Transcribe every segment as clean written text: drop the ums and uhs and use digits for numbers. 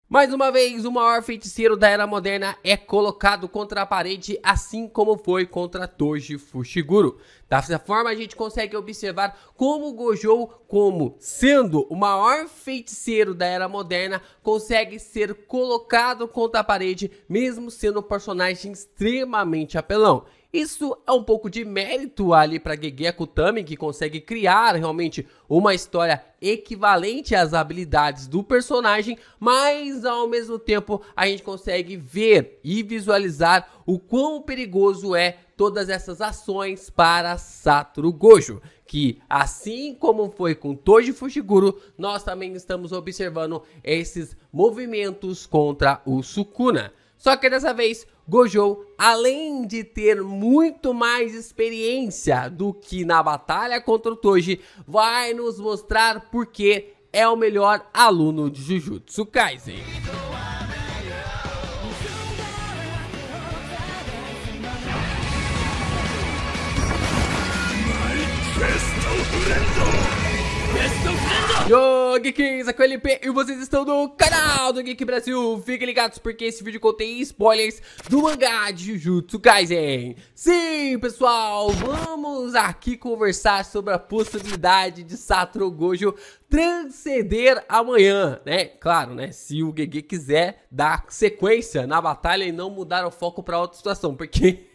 Mais uma vez, o maior feiticeiro da Era Moderna é colocado contra a parede, assim como foi contra Toji Fushiguro. Dessa forma, a gente consegue observar como o Gojo, como sendo o maior feiticeiro da Era Moderna, consegue ser colocado contra a parede, mesmo sendo um personagem extremamente apelão. Isso é um pouco de mérito ali para Gege Akutami, que consegue criar realmente uma história equivalente às habilidades do personagem, mas ao mesmo tempo a gente consegue ver e visualizar o quão perigoso é todas essas ações para Satoru Gojo, que assim como foi com Toji Fushiguro, nós também estamos observando esses movimentos contra o Sukuna. Só que dessa vez, Gojo, além de ter muito mais experiência do que na batalha contra o Toji, vai nos mostrar porque é o melhor aluno de Jujutsu Kaisen. Yo, Geeks, aqui é o LP e vocês estão no canal do Geek Brasil. Fiquem ligados porque esse vídeo contém spoilers do mangá de Jujutsu Kaisen. Sim, pessoal, vamos aqui conversar sobre a possibilidade de Satoru Gojo transcender amanhã, né? Claro, né? Se o Gege quiser dar sequência na batalha e não mudar o foco para outra situação, porque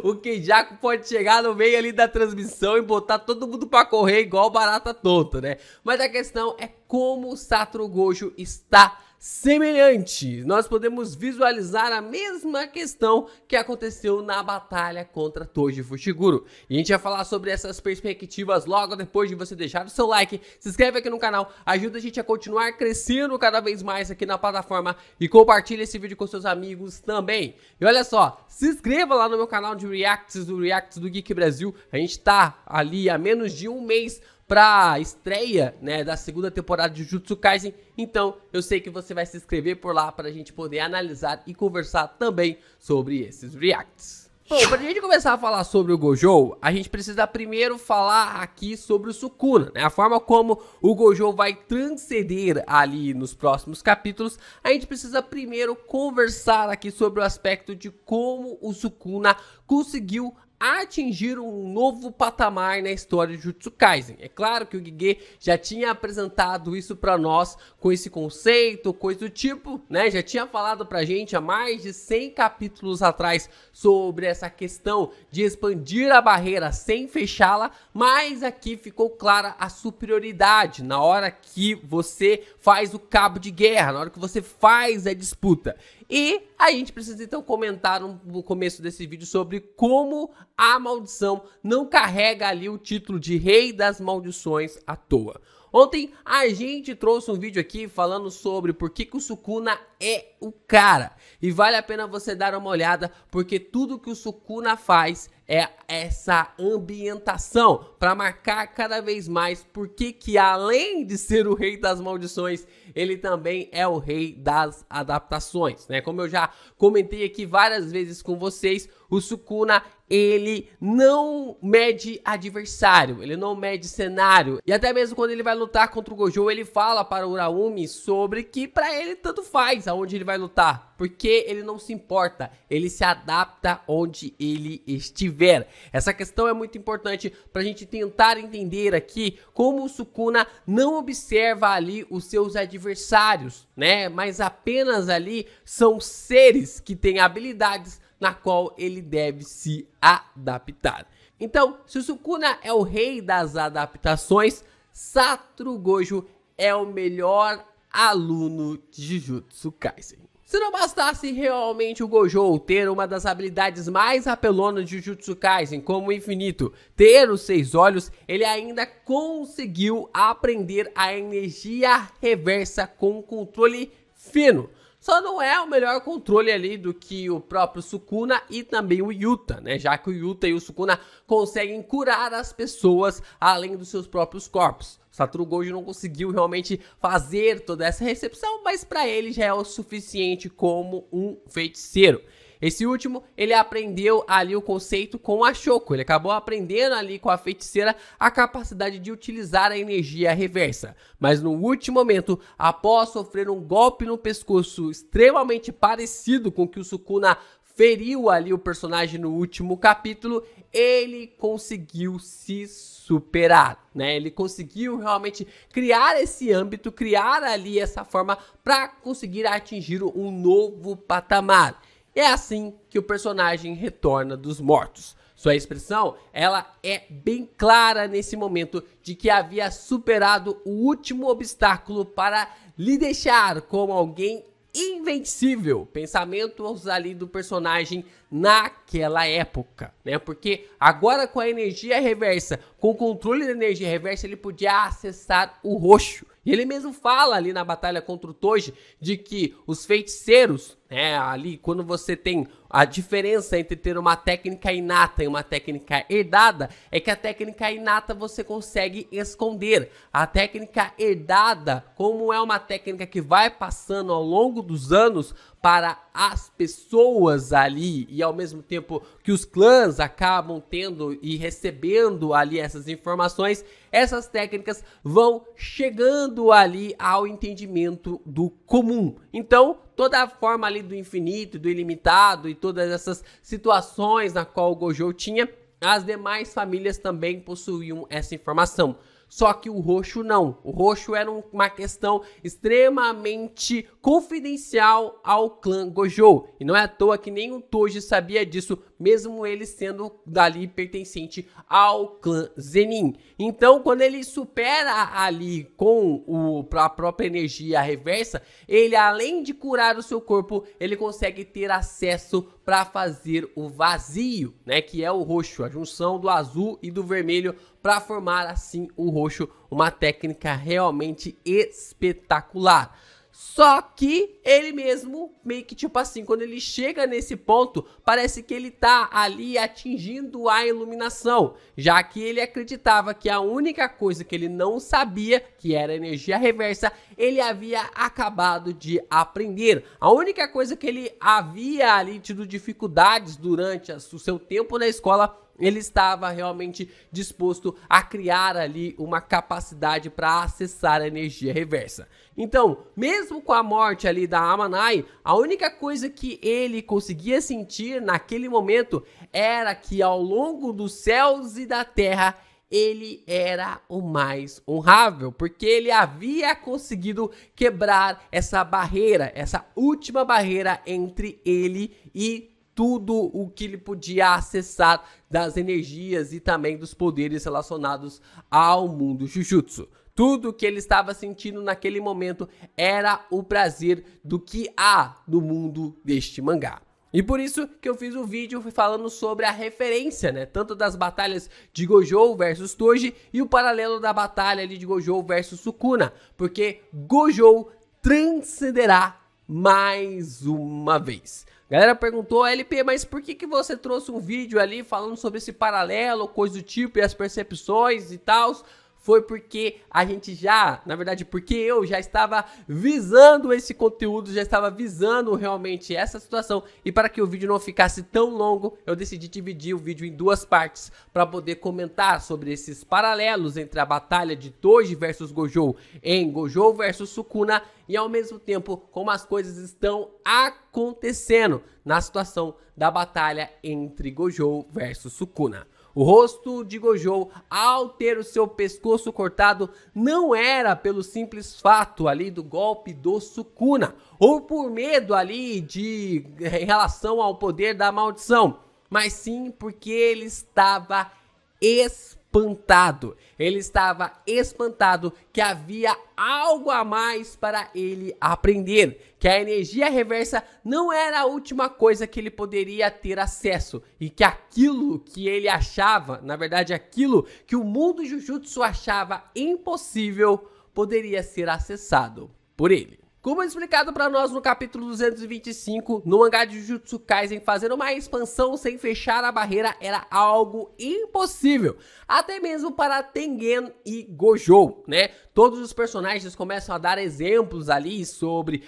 o Kenjaku pode chegar no meio ali da transmissão e botar todo mundo para correr igual barata tonta, né? Mas a questão é como o Satoru Gojo está semelhante. Nós podemos visualizar a mesma questão que aconteceu na batalha contra Toji Fushiguro. E a gente vai falar sobre essas perspectivas logo depois de você deixar o seu like, se inscreve aqui no canal, ajuda a gente a continuar crescendo cada vez mais aqui na plataforma e compartilha esse vídeo com seus amigos também. E olha só, se inscreva lá no meu canal de Reacts do Geek Brasil. A gente tá ali há menos de um mês pra estreia, né, da segunda temporada de Jujutsu Kaisen, então eu sei que você vai se inscrever por lá para a gente poder analisar e conversar também sobre esses reacts. Bom, pra gente começar a falar sobre o Gojo, a gente precisa primeiro falar aqui sobre o Sukuna, né, a forma como o Gojo vai transcender ali nos próximos capítulos. A gente precisa primeiro conversar aqui sobre o aspecto de como o Sukuna conseguiu atingir um novo patamar na história de Jujutsu Kaisen. É claro que o Gege já tinha apresentado isso pra nós com esse conceito, coisa do tipo, né? Já tinha falado pra gente há mais de 100 capítulos atrás sobre essa questão de expandir a barreira sem fechá-la, mas aqui ficou clara a superioridade na hora que você faz o cabo de guerra, na hora que você faz a disputa. E a gente precisa então comentar no começo desse vídeo sobre como a maldição não carrega ali o título de Rei das Maldições à toa. Ontem a gente trouxe um vídeo aqui falando sobre por que o Sukuna é o cara. E vale a pena você dar uma olhada, porque tudo que o Sukuna faz é essa ambientação para marcar cada vez mais porque que além de ser o Rei das Maldições, ele também é o Rei das Adaptações, né? Como eu já comentei aqui várias vezes com vocês, o Sukuna, ele não mede adversário, ele não mede cenário. E até mesmo quando ele vai lutar contra o Gojo, ele fala para o Uraumi sobre que para ele tanto faz aonde ele vai lutar, porque ele não se importa, ele se adapta onde ele estiver. Essa questão é muito importante para a gente tentar entender aqui como o Sukuna não observa ali os seus adversários, né? Mas apenas ali são seres que têm habilidades na qual ele deve se adaptar. Então, se o Sukuna é o rei das adaptações, Satoru Gojo é o melhor aluno de Jujutsu Kaisen. Se não bastasse realmente o Gojo ter uma das habilidades mais apelonas de Jujutsu Kaisen, como o infinito, ter os 6 olhos, ele ainda conseguiu aprender a energia reversa com controle fino. Só não é o melhor controle ali do que o próprio Sukuna e também o Yuta, né? Já que o Yuta e o Sukuna conseguem curar as pessoas além dos seus próprios corpos. Satoru Gojo não conseguiu realmente fazer toda essa recepção, mas para ele já é o suficiente como um feiticeiro. Esse último, ele aprendeu ali o conceito com a Shoko. Ele acabou aprendendo ali com a feiticeira a capacidade de utilizar a energia reversa. Mas no último momento, após sofrer um golpe no pescoço extremamente parecido com o que o Sukuna feriu ali o personagem no último capítulo, ele conseguiu se superar, né? Ele conseguiu realmente criar esse âmbito, criar ali essa forma para conseguir atingir um novo patamar. É assim que o personagem retorna dos mortos. Sua expressão, ela é bem clara nesse momento de que havia superado o último obstáculo para lhe deixar como alguém invencível. Pensamentos ali do personagem naquela época, né? Porque agora com a energia reversa, com o controle da energia reversa, ele podia acessar o roxo. E ele mesmo fala ali na batalha contra o Toji de que os feiticeiros, né, ali quando você tem a diferença entre ter uma técnica inata e uma técnica herdada, é que a técnica inata você consegue esconder. A técnica herdada, como é uma técnica que vai passando ao longo dos anos para as pessoas ali, e ao mesmo tempo que os clãs acabam tendo e recebendo ali essas informações, essas técnicas vão chegando ali ao entendimento do comum. Então, toda a forma ali do infinito, do ilimitado e todas essas situações na qual o Gojo tinha, as demais famílias também possuíam essa informação. Só que o roxo não. O roxo era uma questão extremamente confidencial ao clã Gojo. E não é à toa que nem o Toji sabia disso, mesmo ele sendo dali pertencente ao clã Zenin. Então, quando ele supera ali com a própria energia reversa, ele, além de curar o seu corpo, ele consegue ter acesso para fazer o vazio, né? Que é o roxo, a junção do azul e do vermelho para formar assim o roxo, uma técnica realmente espetacular. Só que ele mesmo, meio que tipo assim, quando ele chega nesse ponto, parece que ele tá ali atingindo a iluminação, já que ele acreditava que a única coisa que ele não sabia, que era energia reversa, ele havia acabado de aprender. A única coisa que ele havia ali tido dificuldades durante o seu tempo na escola, ele estava realmente disposto a criar ali uma capacidade para acessar a energia reversa. Então, mesmo com a morte ali da Amanai, a única coisa que ele conseguia sentir naquele momento era que ao longo dos céus e da terra, ele era o mais honrável, porque ele havia conseguido quebrar essa barreira, essa última barreira entre ele e tudo o que ele podia acessar das energias e também dos poderes relacionados ao mundo Jujutsu. Tudo que ele estava sentindo naquele momento era o prazer do que há no mundo deste mangá. E por isso que eu fiz o vídeo falando sobre a referência, né, tanto das batalhas de Gojo versus Toji e o paralelo da batalha ali de Gojo versus Sukuna, porque Gojo transcenderá mais uma vez. Galera perguntou, LP, mas por que você trouxe um vídeo ali falando sobre esse paralelo, coisa do tipo, e as percepções e tal? Foi porque a gente já, na verdade, porque eu já estava visando esse conteúdo, já estava visando realmente essa situação. E para que o vídeo não ficasse tão longo, eu decidi dividir o vídeo em duas partes para poder comentar sobre esses paralelos entre a batalha de Toji versus Gojo em Gojo versus Sukuna e ao mesmo tempo como as coisas estão acontecendo na situação da batalha entre Gojo versus Sukuna. O rosto de Gojo, ao ter o seu pescoço cortado, não era pelo simples fato ali do golpe do Sukuna, ou por medo ali em relação ao poder da maldição, mas sim porque ele estava espantado. Ele estava espantado que havia algo a mais para ele aprender, que a energia reversa não era a última coisa que ele poderia ter acesso e que aquilo que ele achava, na verdade aquilo que o mundo Jujutsu achava impossível, poderia ser acessado por ele. Como explicado para nós no capítulo 225, no mangá de Jujutsu Kaisen, fazer uma expansão sem fechar a barreira era algo impossível, até mesmo para Tengen e Gojo, né? todos os personagens começam a dar exemplos ali sobre,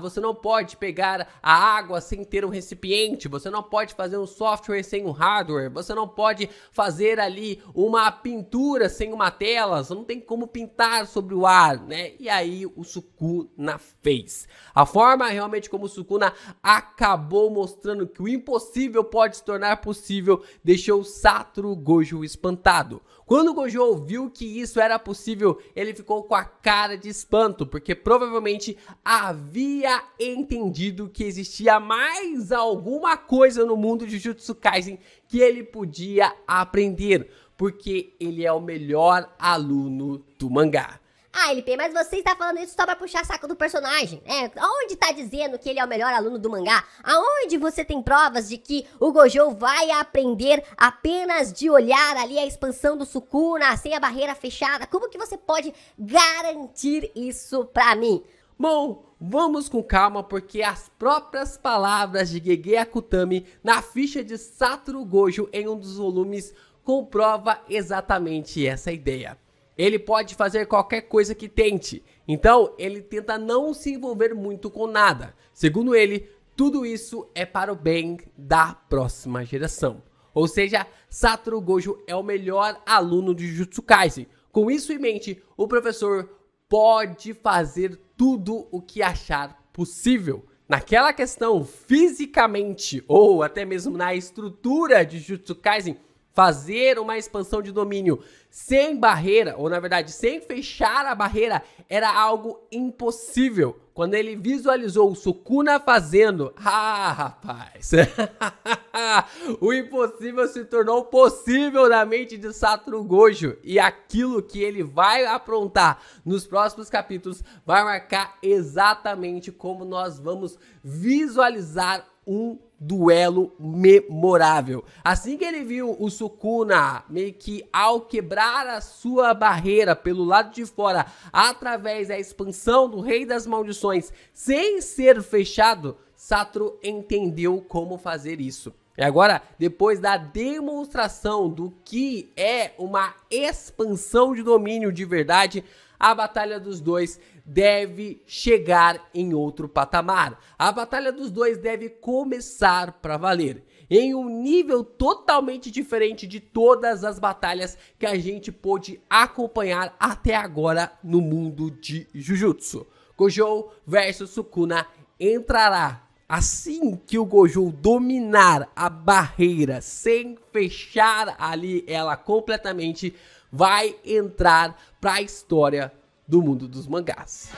você não pode pegar a água sem ter um recipiente, você não pode fazer um software sem um hardware, você não pode fazer ali uma pintura sem uma tela, você não tem como pintar sobre o ar, né? E aí o Sukuna fez. A forma realmente como o Sukuna acabou mostrando que o impossível pode se tornar possível, deixou Satoru Gojo espantado. Quando o Gojo ouviu que isso era possível, ele ficou com a cara de espanto, porque provavelmente havia entendido que existia mais alguma coisa no mundo de Jujutsu Kaisen que ele podia aprender, porque ele é o melhor aluno do mangá. LP, mas você está falando isso só pra puxar saco do personagem, né? Aonde tá dizendo que ele é o melhor aluno do mangá? Aonde você tem provas de que o Gojo vai aprender apenas de olhar ali a expansão do Sukuna, sem a barreira fechada? Como que você pode garantir isso pra mim? Bom, vamos com calma, porque as próprias palavras de Gege Akutami na ficha de Satoru Gojo em um dos volumes comprova exatamente essa ideia. Ele pode fazer qualquer coisa que tente, então ele tenta não se envolver muito com nada. Segundo ele, tudo isso é para o bem da próxima geração. Ou seja, Satoru Gojo é o melhor aluno de Jujutsu Kaisen. Com isso em mente, o professor pode fazer tudo o que achar possível. Naquela questão fisicamente ou até mesmo na estrutura de Jujutsu Kaisen, fazer uma expansão de domínio sem barreira, ou na verdade sem fechar a barreira, era algo impossível. Quando ele visualizou o Sukuna fazendo, rapaz, o impossível se tornou possível na mente de Satoru Gojo. E aquilo que ele vai aprontar nos próximos capítulos vai marcar exatamente como nós vamos visualizar um duelo memorável. Assim que ele viu o Sukuna meio que ao quebrar a sua barreira pelo lado de fora, através da expansão do Rei das Maldições, sem ser fechado, Satoru entendeu como fazer isso. E agora, depois da demonstração do que é uma expansão de domínio de verdade, a batalha dos dois deve chegar em outro patamar. A batalha dos dois deve começar para valer, em um nível totalmente diferente de todas as batalhas que a gente pôde acompanhar até agora no mundo de Jujutsu. Gojo versus Sukuna entrará assim que o Gojo dominar a barreira sem fechar ali ela completamente, vai entrar para a história do mundo dos mangás.